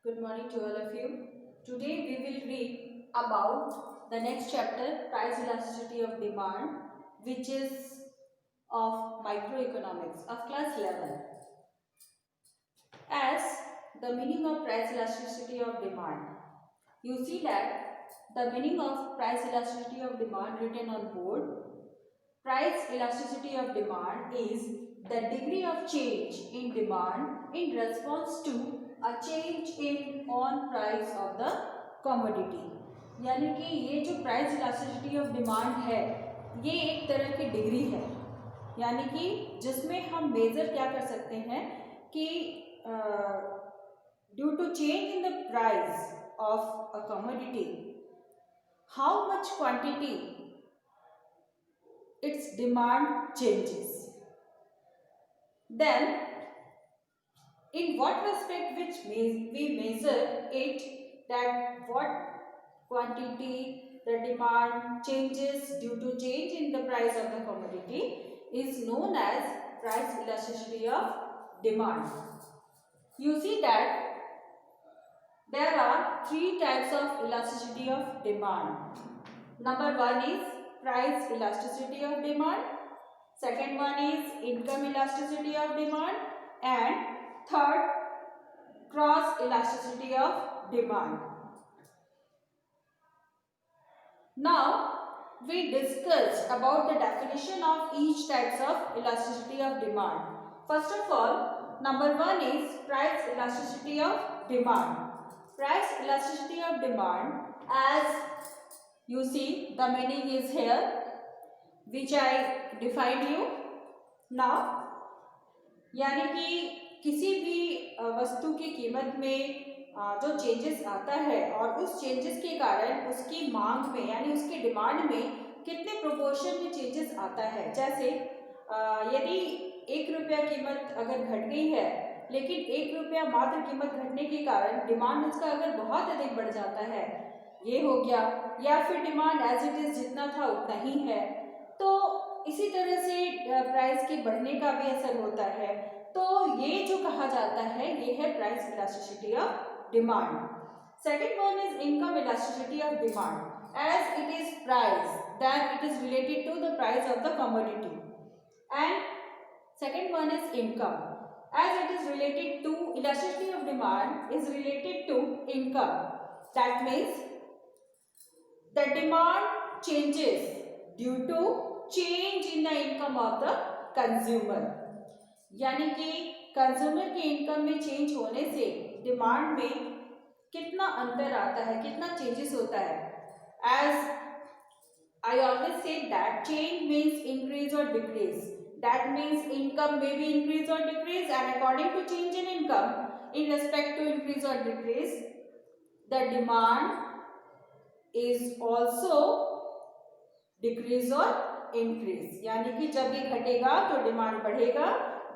Good morning to all of you. Today we will read about the next chapter, price elasticity of demand, which is of microeconomics of class 11. As the meaning of price elasticity of demand, you see that the meaning of price elasticity of demand written on board. Price elasticity of demand is the degree of change in demand in response to a change in on price of the commodity. यानी कि ये जो price elasticity of demand है ये एक तरह की degree है, यानी कि जिसमें हम मेजर क्या कर सकते हैं कि due to change in the price of a commodity how much quantity its demand changes. Then in what respect which we measure it, that what quantity the demand changes due to change in the price of the commodity is known as price elasticity of demand. You see that there are three types of elasticity of demand. Number one is price elasticity of demand, second one is income elasticity of demand, and third cross elasticity of demand. Now we discussed about the definition of each types of elasticity of demand. First of all, number one is price elasticity of demand. Price elasticity of demand, as you see the meaning is here which I defined you now. यानी कि किसी भी वस्तु की कीमत में जो changes आता है और उस चेंजेस के कारण उसकी मांग में यानी उसकी डिमांड में कितने प्रोपोर्शन में चेंजेस आता है। जैसे यदि 1 रुपया कीमत अगर घट गई है लेकिन 1 रुपया मात्र कीमत घटने के कारण डिमांड उसका अगर बहुत अधिक बढ़ जाता है, ये हो गया, या फिर डिमांड एज इट इज जितना था उतना ही है, तो इसी तरह से प्राइस के बढ़ने का भी असर होता है। तो ये जो कहा जाता है ये है price elasticity of demand. Second one is income elasticity of demand. As it is price then it is related to the price of the commodity, and second one is income as it is related to elasticity of demand is related to income. That means the demand changes due to change in the income of the consumer. यानी कि consumer के income में change होने से demand में कितना अंतर आता है, कितना चेंजेस होता है। As I always say that change means increase or decrease. That means income may be increase or decrease, and according to change in income, in respect to increase or decrease, the demand is also decrease or increase. यानी कि जब ये घटेगा तो demand बढ़ेगा,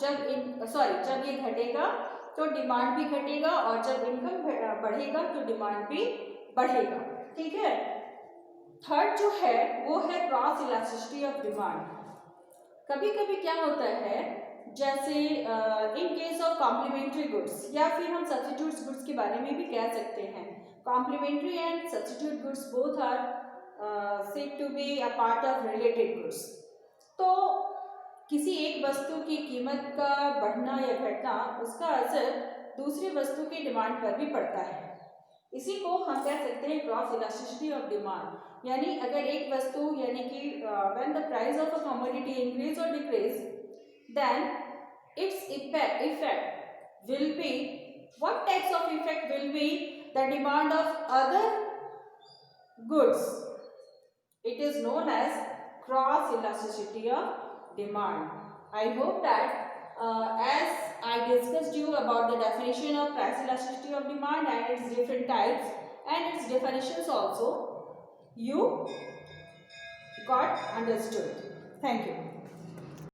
जब ये घटेगा तो डिमांड भी घटेगा, और जब इनकम बढ़ेगा तो डिमांड भी बढ़ेगा। ठीक है। थर्ड जो है वो है क्रॉस इलास्टिसिटी ऑफ डिमांड। कभी कभी क्या होता है, जैसे in case of complementary goods, या फिर हम सब्स्टिट्यूट गुड्स के बारे में भी कह सकते हैं। Complementary and substitute goods both are said to be a part of related goods. तो किसी एक वस्तु की कीमत का बढ़ना या घटना उसका असर दूसरी वस्तु की डिमांड पर भी पड़ता है। इसी को हम कह सकते हैं क्रॉस इलास्टिसिटी ऑफ डिमांड। यानी अगर एक वस्तु यानी कि when the price of a commodity increase और decrease, then its effect will be, what types of effect will be the demand of other goods. It is known as cross elasticity of demand. I hope that as I discussed you about the definition of price elasticity of demand and its different types and its definitions also, you got understood. Thank you.